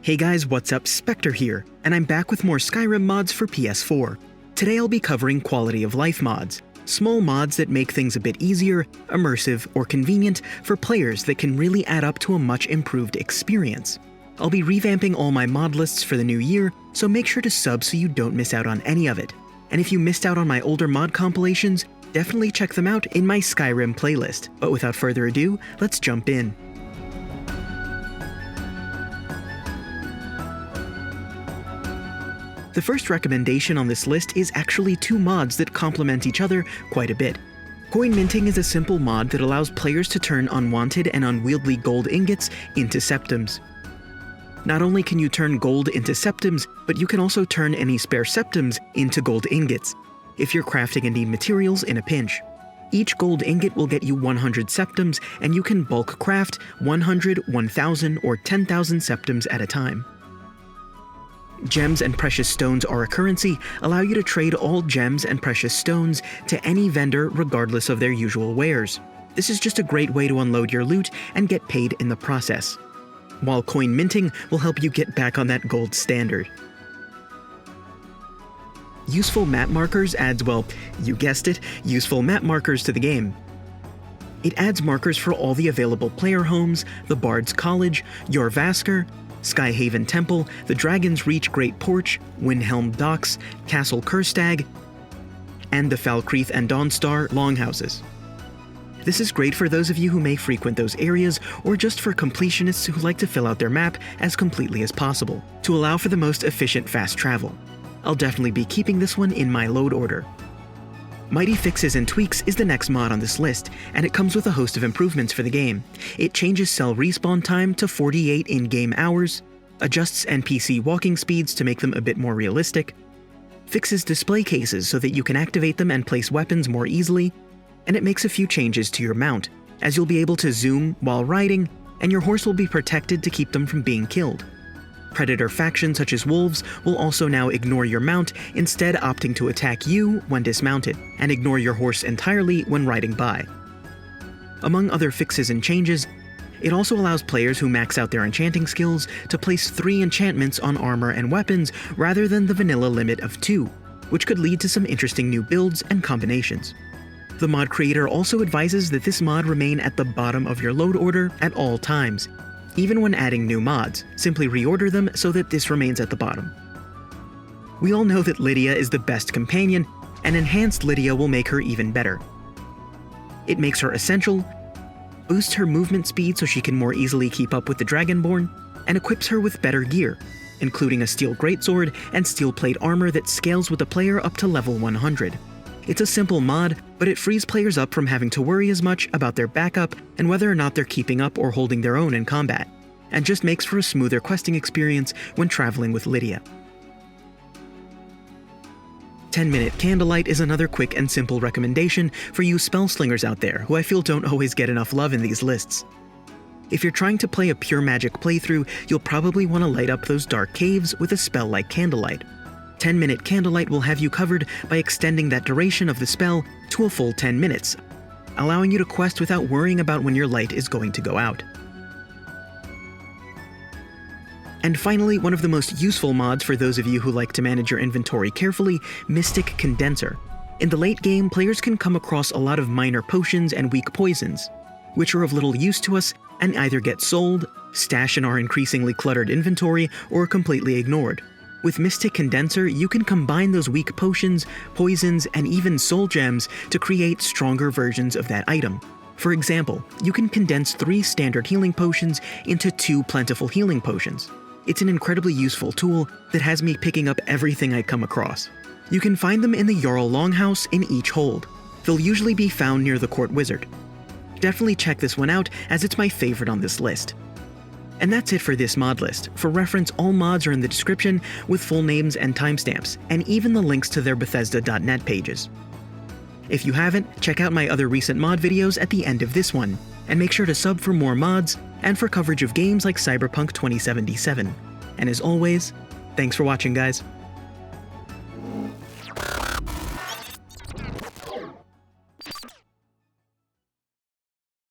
Hey guys, what's up? Spectre here, and I'm back with more Skyrim mods for PS4. Today I'll be covering quality of life mods, small mods that make things a bit easier, immersive, or convenient for players that can really add up to a much improved experience. I'll be revamping all my mod lists for the new year, so make sure to sub so you don't miss out on any of it. And if you missed out on my older mod compilations, definitely check them out in my Skyrim playlist. But without further ado, let's jump in. The first recommendation on this list is actually two mods that complement each other quite a bit. Coin minting is a simple mod that allows players to turn unwanted and unwieldy gold ingots into septims. Not only can you turn gold into septims, but you can also turn any spare septims into gold ingots, if you're crafting and need materials in a pinch. Each gold ingot will get you 100 septims, and you can bulk craft 100, 1,000, or 10,000 septims at a time. Gems and precious stones are a currency, allow you to trade all gems and precious stones to any vendor regardless of their usual wares. This is just a great way to unload your loot and get paid in the process. While coin minting will help you get back on that gold standard. Useful map markers adds, well, you guessed it, useful map markers to the game. It adds markers for all the available player homes, the Bard's College, Jorvaskr, Skyhaven Temple, the Dragon's Reach Great Porch, Windhelm Docks, Castle Kurstag, and the Falkreath and Dawnstar Longhouses. This is great for those of you who may frequent those areas, or just for completionists who like to fill out their map as completely as possible, to allow for the most efficient fast travel. I'll definitely be keeping this one in my load order. Mighty Fixes and Tweaks is the next mod on this list, and it comes with a host of improvements for the game. It changes cell respawn time to 48 in-game hours, adjusts NPC walking speeds to make them a bit more realistic, fixes display cases so that you can activate them and place weapons more easily, and it makes a few changes to your mount, as you'll be able to zoom while riding, and your horse will be protected to keep them from being killed. Predator factions such as wolves will also now ignore your mount, instead opting to attack you when dismounted, and ignore your horse entirely when riding by. Among other fixes and changes, it also allows players who max out their enchanting skills to place 3 enchantments on armor and weapons rather than the vanilla limit of 2, which could lead to some interesting new builds and combinations. The mod creator also advises that this mod remain at the bottom of your load order at all times. Even when adding new mods, simply reorder them so that this remains at the bottom. We all know that Lydia is the best companion, and enhanced Lydia will make her even better. It makes her essential, boosts her movement speed so she can more easily keep up with the Dragonborn, and equips her with better gear, including a steel greatsword and steel plate armor that scales with the player up to level 100. It's a simple mod, but it frees players up from having to worry as much about their backup and whether or not they're keeping up or holding their own in combat, and just makes for a smoother questing experience when traveling with Lydia. 10-Minute Candlelight is another quick and simple recommendation for you spellslingers out there who I feel don't always get enough love in these lists. If you're trying to play a pure magic playthrough, you'll probably want to light up those dark caves with a spell like Candlelight. 10-Minute Candlelight will have you covered by extending that duration of the spell to a full 10 minutes, allowing you to quest without worrying about when your light is going to go out. And finally, one of the most useful mods for those of you who like to manage your inventory carefully, Mystic Condenser. In the late game, players can come across a lot of minor potions and weak poisons, which are of little use to us and either get sold, stash in our increasingly cluttered inventory, or completely ignored. With Mystic Condenser, you can combine those weak potions, poisons, and even soul gems to create stronger versions of that item. For example, you can condense 3 standard healing potions into 2 plentiful healing potions. It's an incredibly useful tool that has me picking up everything I come across. You can find them in the Jarl Longhouse in each hold. They'll usually be found near the Court Wizard. Definitely check this one out, as it's my favorite on this list. And that's it for this mod list. For reference, all mods are in the description with full names and timestamps, and even the links to their Bethesda.net pages. If you haven't, check out my other recent mod videos at the end of this one, and make sure to sub for more mods and for coverage of games like Cyberpunk 2077. And as always, thanks for watching, guys.